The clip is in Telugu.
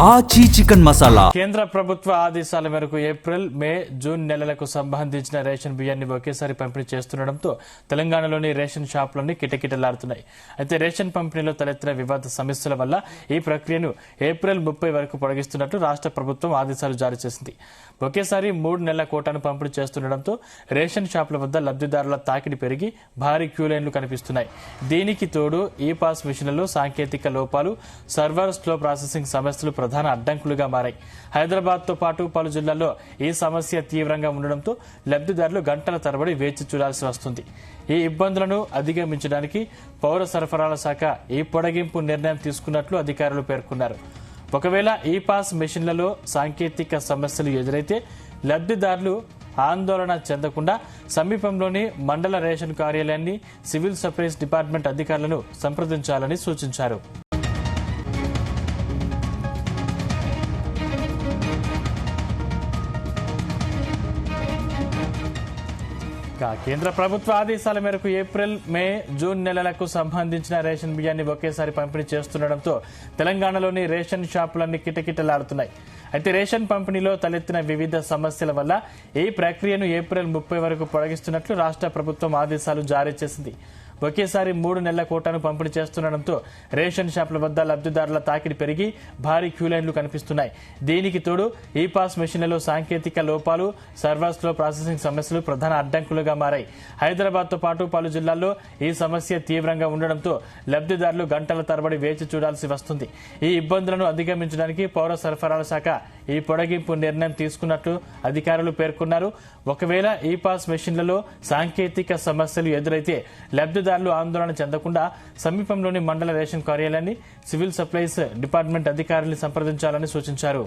ఆచి చికెన్ మసాలా. కేంద్ర ప్రభుత్వ ఆదేశాల మేరకు ఏప్రిల్, మే, జూన్ నెలలకు సంబంధించిన రేషన్ బియ్యాన్ని ఒకేసారి పంపిణీ చేస్తుండటంతో తెలంగాణలోని రేషన్ షాపులన్నీ కిటకిటలాడుతున్నాయి. అయితే రేషన్ పంపిణీలో తలెత్తిన వివాద సమస్యల వల్ల ఈ ప్రక్రియను ఏప్రిల్ 30 వరకు పొడిగిస్తున్నట్లు రాష్ట్ర ప్రభుత్వం ఆదేశాలు జారీ చేసింది. ఒకేసారి 3 నెలల కోటాను పంపిణీ చేస్తుండటంతో రేషన్ షాపుల వద్ద లబ్దిదారుల తాకిడి పెరిగి భారీ క్యూలైన్లు కనిపిస్తున్నాయి. దీనికి తోడు ఈ పాస్ మిషన్లలో సాంకేతిక లోపాలు, సర్వర్ స్లో ప్రాసెసింగ్ సమస్యలు ప్రధాన అడ్డంకులుగా మారాయి. హైదరాబాద్ తో పాటు పలు జిల్లాల్లో ఈ సమస్య తీవ్రంగా ఉండడంతో లబ్దిదారులు గంటల తరబడి వేచి చూడాల్సి వస్తుంది. ఈ ఇబ్బందులను అధిగమించడానికి పౌర సరఫరాల శాఖ ఈ పొడిగింపు నిర్ణయం తీసుకున్నట్లు అధికారులు పేర్కొన్నారు. ఒకవేళ ఈ పాస్ మెషిన్లలో సాంకేతిక సమస్యలు ఎదురైతే లబ్దిదారులు ఆందోళన చెందకుండా సమీపంలోని మండల రేషన్ కార్యాలయాన్ని, సివిల్ సప్లైస్ డిపార్ట్మెంట్ అధికారులను సంప్రదించాలని సూచించారు. కేంద్ర ప్రభుత్వ ఆదేశాల మేరకు ఏప్రిల్, మే, జూన్ నెలలకు సంబంధించిన రేషన్ బియ్యాన్ని ఒకేసారి పంపిణీ చేస్తుండటంతో తెలంగాణలోని రేషన్ షాపులన్నీ కిటకిటలాడుతున్నాయి. అయితే రేషన్ పంపిణీలో తలెత్తిన వివిధ సమస్యల వల్ల ఈ ప్రక్రియను ఏప్రిల్ 30 వరకు పొడిగిస్తున్నట్లు రాష్ట్ర ప్రభుత్వం ఆదేశాలు జారీ చేసింది. ఒకేసారి 3 నెలల కోటాను పంపిణీ చేస్తుండటంతో రేషన్ షాపుల వద్ద లబ్దిదారుల తాకిడి పెరిగి భారీ క్యూలైన్లు కనిపిస్తున్నాయి. దీనికి తోడు ఈ పాస్ మెషిన్లలో సాంకేతిక లోపాలు, సర్వర్స్ లో ప్రాసెసింగ్ సమస్యలు ప్రధాన అడ్డంకులుగా మారాయి. హైదరాబాద్ తో పాటు పలు జిల్లాల్లో ఈ సమస్య తీవ్రంగా ఉండడంతో లబ్దిదారులు గంటల తరబడి వేచి చూడాల్సి వస్తుంది. ఈ ఇబ్బందులను అధిగమించడానికి పౌర సరఫరాల శాఖ ఈ పొడిగింపు నిర్ణయం తీసుకున్నట్లు అధికారులు పేర్కొన్నారు. ఒకవేళ ఈ పాస్ మెషిన్లలో సాంకేతిక సమస్యలు ఎదురైతే లబ్దిదారులు ఆందోళన చెందకుండా సమీపంలోని మండల రేషన్ కార్యాలయాన్ని, సివిల్ సప్లైస్ డిపార్ట్మెంట్ అధికారులను సంప్రదించాలని సూచించారు.